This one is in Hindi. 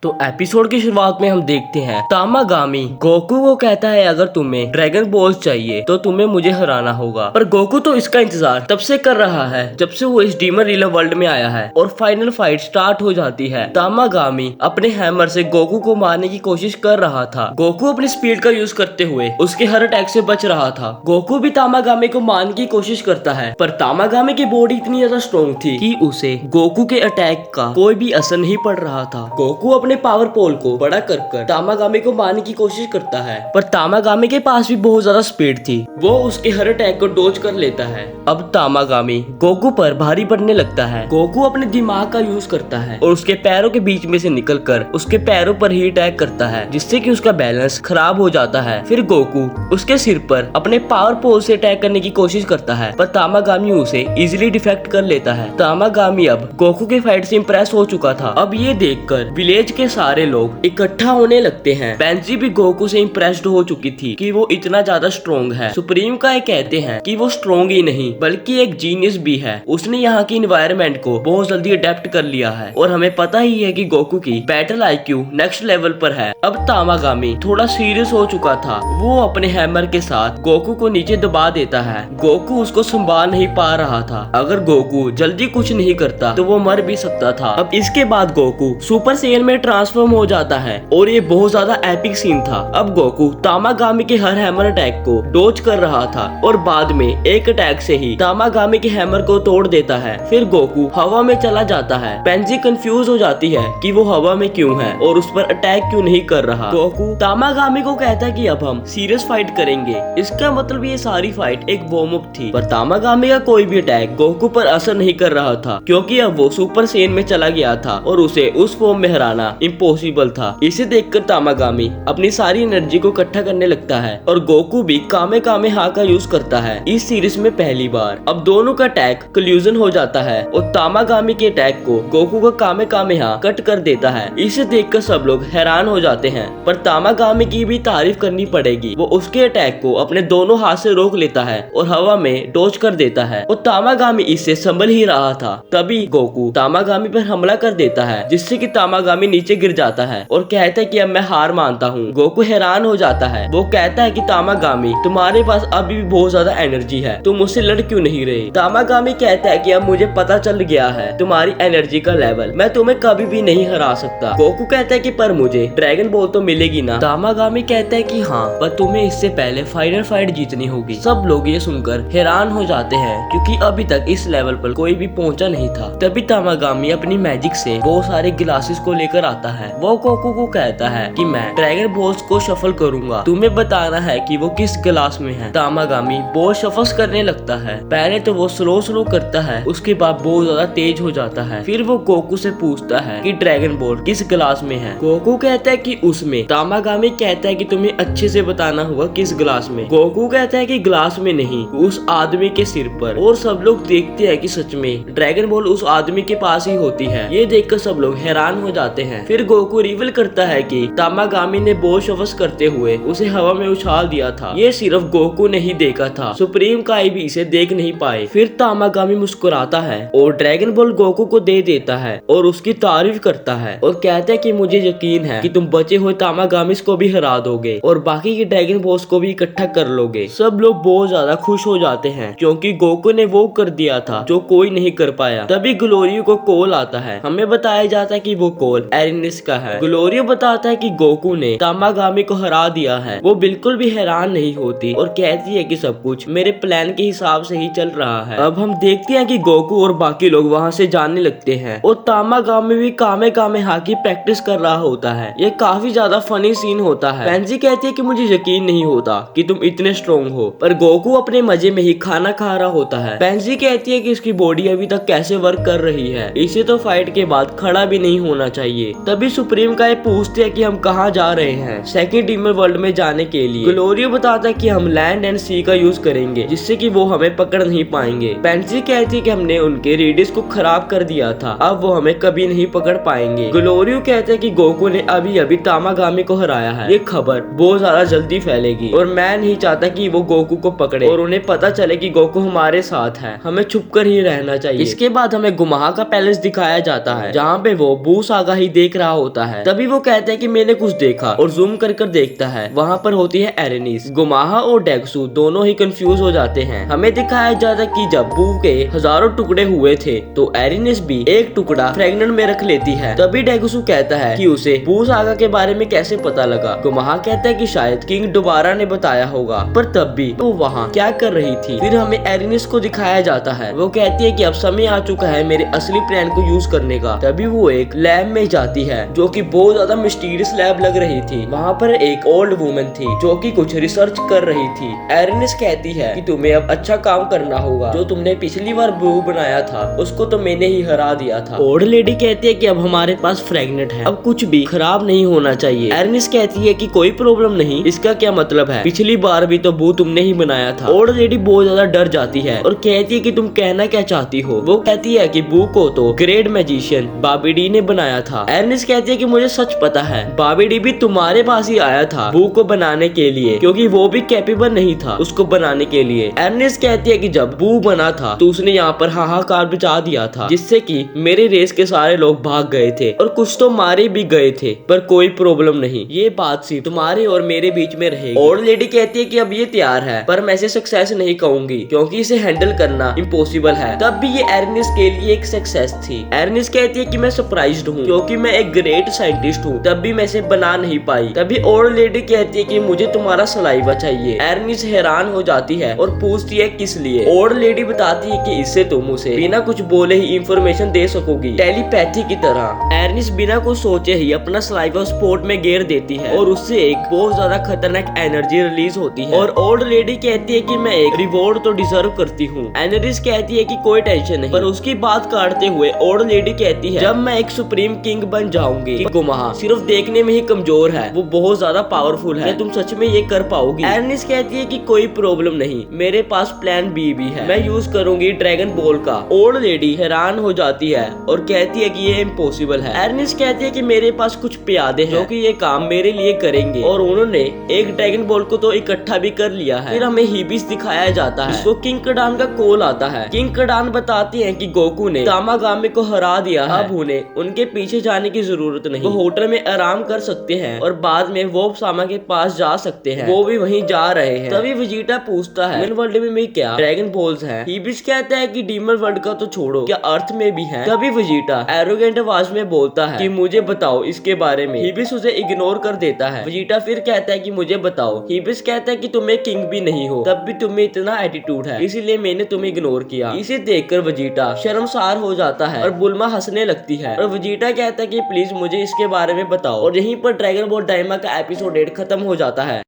तो एपिसोड की शुरुआत में हम देखते हैं तामागामी गोकू को कहता है अगर तुम्हें ड्रैगन बॉल्स चाहिए तो तुम्हें मुझे हराना होगा। पर गोकू तो इसका इंतजार तब से कर रहा है जब से वो इस डीमन रिलर वर्ल्ड में आया है और फाइनल फाइट स्टार्ट हो जाती है। तामागामी अपने हैमर से गोकू को मारने की कोशिश कर रहा था। गोकू अपनी स्पीड का यूज करते हुए उसके हर अटैक से बच रहा था। गोकू भी तामागामी को मारने की कोशिश करता है पर तामागामी की बॉडी इतनी ज्यादा स्ट्रॉन्ग थी कि उसे गोकू के अटैक का कोई भी असर नहीं पड़ रहा था। गोकू अपने पावर पोल को बड़ा कर तामागामी को मारने की कोशिश करता है पर तामागामी के पास भी बहुत ज्यादा स्पीड थी। वो उसके हर अटैक को डोज कर लेता है। अब तामागामी गोकू पर भारी पड़ने लगता है। गोकू अपने दिमाग का यूज करता है और उसके पैरों के बीच में से निकलकर उसके पैरों पर ही अटैक करता है जिससे कि उसका बैलेंस खराब हो जाता है। फिर गोकू उसके सिर पर अपने पावर पोल से अटैक करने की कोशिश करता है पर तामागामी उसे इजिली डिफेक्ट कर लेता है। तामागामी अब गोकू के फाइट से इम्प्रेस हो चुका था। अब ये देखकर विलेज के सारे लोग इकट्ठा होने लगते हैं। पेंजी भी गोकू से इम्प्रेस्ड हो चुकी थी कि वो इतना ज्यादा स्ट्रॉन्ग है। सुप्रीम का ये कहते हैं कि वो स्ट्रॉन्ग ही नहीं बल्कि एक जीनियस भी है। उसने यहाँ की इन्वायरमेंट को बहुत जल्दी अडेप्ट कर लिया है और हमें पता ही है कि गोकू की बैटल आईक्यू नेक्स्ट लेवल पर है। अब तामागामी थोड़ा सीरियस हो चुका था। वो अपने हैमर के साथ गोकू को नीचे दबा देता है। गोकू उसको संभाल नहीं पा रहा था। अगर गोकू जल्दी कुछ नहीं करता तो वो मर भी सकता था। अब इसके बाद गोकू सुपर सेल में ट्रांसफॉर्म हो जाता है और ये बहुत ज्यादा एपिक सीन था। अब गोकू तामागामी के हर हैमर अटैक को डोज कर रहा था और बाद में एक अटैक से ही तामागामी के हैमर को तोड़ देता है। फिर गोकू हवा में चला जाता है। पेंजी कंफ्यूज हो जाती है कि वो हवा में क्यों है और उस पर अटैक क्यों नहीं कर रहा। गोकू तामागामी को कहता है कि अब हम सीरियस फाइट करेंगे। इसका मतलब ये सारी फाइट एक वार्म अप थी पर तामागामी का कोई भी अटैक गोकू पर असर नहीं कर रहा था क्योंकि अब वो सुपर सेन में चला गया था और उसे उस फॉर्म में हराना इम्पॉसिबल था। इसे देखकर तामागामी अपनी सारी एनर्जी को इकट्ठा करने लगता है और गोकू भी कामे कामे हा का यूज करता है इस सीरीज में पहली बार। अब दोनों का अटैक कोल्यूजन हो जाता है और तामागामी के अटैक को गोकू का कामे कामे हा कट कर देता है। इसे देखकर सब लोग हैरान हो जाते हैं पर तामागामी की भी तारीफ करनी पड़ेगी। वो उसके अटैक को अपने दोनों हाथ से रोक लेता है और हवा में डोज कर देता है और तामागामी इससे संभल ही रहा था। तभी गोकू तामागामी पर हमला कर देता है जिससे कि तामागामी नीचे गिर जाता है और कहता है कि अब मैं हार मानता हूँ। गोकू हैरान हो जाता है। वो कहता है कि तामागामी तुम्हारे पास अभी भी बहुत ज्यादा एनर्जी है, तुम मुझसे लड़ क्यों नहीं रहे। तामागामी कहता है कि अब मुझे पता चल गया है तुम्हारी एनर्जी का लेवल, मैं तुम्हें कभी भी नहीं हरा सकता। गोकू कहता है कि पर मुझे ड्रैगन बॉल तो मिलेगी ना। तामागामी कहता है कि हाँ पर तुम्हें इससे पहले फाइनल फाइट जीतनी होगी। सब लोग ये सुनकर हैरान हो जाते हैं क्योंकि अभी तक इस लेवल पर कोई भी पहुंचा नहीं था। तभी तामागामी अपनी मैजिक से बहुत सारे गिलासेस को लेकर आता है। वो गोकू को कहता है कि मैं ड्रैगन बॉल्स को शफल करूंगा, तुम्हें बताना है कि वो किस गिलास में है। तामागामी बॉल शफल करने लगता है। पहले तो वो स्लो करता है, उसके बाद बहुत ज्यादा तेज हो जाता है। फिर वो गोकू से पूछता है कि ड्रैगन बॉल किस गिलास में है। गोकू कहता है कि उसमें। तामागामी कहता है कि तुम्हें अच्छे से बताना होगा किस गिलास में। गोकू कहता है कि गिलास में नहीं, उस आदमी के सिर पर। और सब लोग देखते हैं कि सच में ड्रैगन बॉल उस आदमी के पास ही होती है। ये देखकर सब लोग हैरान हो जाते हैं। फिर गोकू रिवील करता है कि तामागामी ने बॉल शफल करते हुए उसे हवा में उछाल दिया था। ये सिर्फ गोकू ने ही देखा था, सुप्रीम काई भी इसे देख नहीं पाए। फिर तामागामी मुस्कुराता है और ड्रैगन बॉल गोकू को दे देता है और उसकी तारीफ करता है और कहता है कि मुझे यकीन है कि तुम बचे हुए तामागामिस को भी हरा दोगे और बाकी के ड्रैगन बॉल्स को भी इकट्ठा कर लोगे। सब लोग बहुत ज्यादा खुश हो जाते हैं क्योंकि गोकू ने वो कर दिया था जो कोई नहीं कर पाया। तभी ग्लोरियो को कॉल आता है। हमें बताया जाता है कि वो कॉल एरिनिस का है। ग्लोरियो बताता है कि गोकू ने तामागामी को हरा दिया है। वो बिल्कुल भी हैरान नहीं होती और कहती है कि सब कुछ मेरे प्लान के हिसाब से ही चल रहा है। अब हम देखते हैं कि गोकू और बाकी लोग वहाँ से जाने लगते हैं और तामागामी भी कामे कामे हा की प्रैक्टिस कर रहा होता है। ये काफी ज्यादा फनी सीन होता है। पेंजी कहती है कि मुझे यकीन नहीं होता कि तुम इतने स्ट्रॉन्ग हो, पर गोकू अपने मजे में ही खाना खा रहा होता है। पेंजी कहती है कि इसकी बॉडी अभी तक कैसे वर्क कर रही है, इसे तो फाइट के बाद खड़ा भी नहीं होना चाहिए। तभी सुप्रीम का ये पूछते हैं कि हम कहाँ जा रहे हैं। सेकंड डीमन वर्ल्ड में जाने के लिए। ग्लोरियो बताता है कि हम लैंड एंड सी का यूज करेंगे जिससे कि वो हमें पकड़ नहीं पाएंगे। पेंजी कहती है कि हमने उनके रेडियस को खराब कर दिया था, अब वो हमें कभी नहीं पकड़ पाएंगे। ग्लोरियो कहते हैं कि गोकू ने अभी अभी तामागामी को हराया है। ये खबर बहुत ज्यादा जल्दी फैलेगी और मैं नहीं चाहता कि वो गोकू को पकड़े और उन्हें पता चले कि गोकू हमारे साथ है। हमें छुप कर ही रहना चाहिए। इसके बाद हमें गुमाहा का पैलेस दिखाया जाता है जहाँ पे वो बू सागा ही देख देख रहा होता है। तभी वो कहता है कि मैंने कुछ देखा और जूम कर देखता है, वहाँ पर होती है एरेनिस। गुमाहा और डेक्सू दोनों ही कंफ्यूज हो जाते हैं। हमें दिखाया जाता कि जब बू के हजारों टुकड़े हुए थे तो एरेनिस भी एक टुकड़ा फ्रेगनेंट में रख लेती है। तभी डेक्सू कहता है कि उसे बू सागा के बारे में कैसे पता लगा। गुमाहा कहता है कि शायद किंग दोबारा ने बताया होगा, पर तब भी वो वहाँ क्या कर रही थी। फिर हमें एरेनिस को दिखाया जाता है। वो कहती है कि अब समय आ चुका है मेरे असली प्लान को यूज करने का। तभी वो एक लैब में जाती है जो कि बहुत ज्यादा मिस्टीरियस लैब लग रही थी। वहाँ पर एक ओल्ड वुमन थी जो कि कुछ रिसर्च कर रही थी। एरेनिस कहती है कि तुम्हें अब अच्छा काम करना होगा, जो तुमने पिछली बार बू बनाया था उसको तो मैंने ही हरा दिया था। ओल्ड लेडी कहती है कि अब हमारे पास फ्रेगनेंट है, अब कुछ भी खराब नहीं होना चाहिए। एरेनिस कहती है कि कोई प्रॉब्लम नहीं, इसका क्या मतलब है, पिछली बार भी तो बू तुमने ही बनाया था। ओल्ड लेडी बहुत ज्यादा डर जाती है और कहती है कि तुम कहना क्या चाहती हो। वो कहती है कि बू को तो ग्रेट मैजिशियन बाबिडी ने बनाया था। एरेनिस कहती है कि मुझे सच पता है, बाबिडी भी तुम्हारे पास ही आया था बू को बनाने के लिए, क्योंकि वो भी कैपेबल नहीं था उसको बनाने के लिए। एरेनिस कहती है कि जब बू बना था तो उसने यहाँ पर हाहाकार मचा दिया था, जिससे कि मेरे रेस के सारे लोग भाग गए थे और कुछ तो मारे भी गए थे, पर कोई प्रॉब्लम नहीं, ये बात सिर्फ तुम्हारे और मेरे बीच में रहेगी। ओल्ड लेडी कहती है कि अब ये तैयार है, पर मैं इसे सक्सेस नहीं कहूंगी क्योंकि इसे हैंडल करना इम्पॉसिबल है। तब भी ये एरेनिस के लिए एक सक्सेस थी। एरेनिस कहती है कि मैं सरप्राइज्ड हूँ क्योंकि मैं एक ग्रेट साइंटिस्ट हूँ, तब भी मैं इसे बना नहीं पाई। तभी ओल्ड लेडी कहती है कि मुझे तुम्हारा सलाइवा चाहिए। एरेनिस हैरान हो जाती है और पूछती है किस लिए। ओल्ड लेडी बताती है कि इससे तुम उसे बिना कुछ बोले ही इंफॉर्मेशन दे सकोगी, टेलीपैथी की तरह। एरेनिस बिना कुछ सोचे ही अपना सलाइवा स्पोर्ट में गिर देती है और उससे एक बहुत ज्यादा खतरनाक एनर्जी रिलीज होती है। और ओल्ड लेडी कहती है कि मैं एक रिवॉर्ड तो डिजर्व करती हूँ। एरेनिस कहती है कि कोई टेंशन नहीं, पर उसकी बात काटते हुए ओल्ड लेडी कहती है जब मैं एक सुप्रीम किंग बन जाऊंगी। गुमाहा सिर्फ देखने में ही कमजोर है, वो बहुत ज्यादा पावरफुल है, तुम सच में ये कर पाओगी। एरेनिस कहती है कि कोई प्रॉब्लम नहीं, मेरे पास प्लान बी भी है, मैं यूज करूंगी ड्रैगन बॉल का। ओल्ड लेडी हैरान हो जाती है और कहती है कि ये इम्पॉसिबल है। एरेनिस कहती है कि मेरे पास कुछ प्यादे हैं जो कि ये काम मेरे लिए करेंगे, और उन्होंने एक ड्रैगन बॉल को तो इकट्ठा भी कर लिया है। फिर हमें हिबिस दिखाया जाता है, इसको किंग कडान का कॉल आता है। किंग कडान बताती है कि गोकू ने तामागामी को हरा दिया है, अब उन्हें उनके पीछे जाने की जरूरत नहीं, वो होटल में आराम कर सकते हैं और बाद में वो सामा के पास जा सकते हैं। वो भी वहीं जा रहे हैं। तभी वेजिटा पूछता है डीमन वर्ल्ड में क्या ड्रैगन बॉल्स हैं? हिबिस कहता है कि डीमन वर्ल्ड का तो छोड़ो, क्या अर्थ में भी है? तभी वेजिटा एरोगेंट आवाज में बोलता है कि मुझे बताओ इसके बारे में। हिबिस उसे इग्नोर कर देता है। वेजिटा फिर कहता है कि मुझे बताओ। हिबिस कहता है कि तुम्हें किंग भी नहीं हो, तब भी तुम्हें इतना एटीट्यूड है, इसीलिए मैंने तुम्हें इग्नोर किया। इसे देखकर वेजिटा शर्मसार हो जाता है और बुल्मा हंसने लगती है और वेजिटा कहता है कि प्लीज मुझे इसके बारे में बताओ। और यहीं पर ड्रैगन बॉल डायमा का एपिसोड 8 खत्म हो जाता है।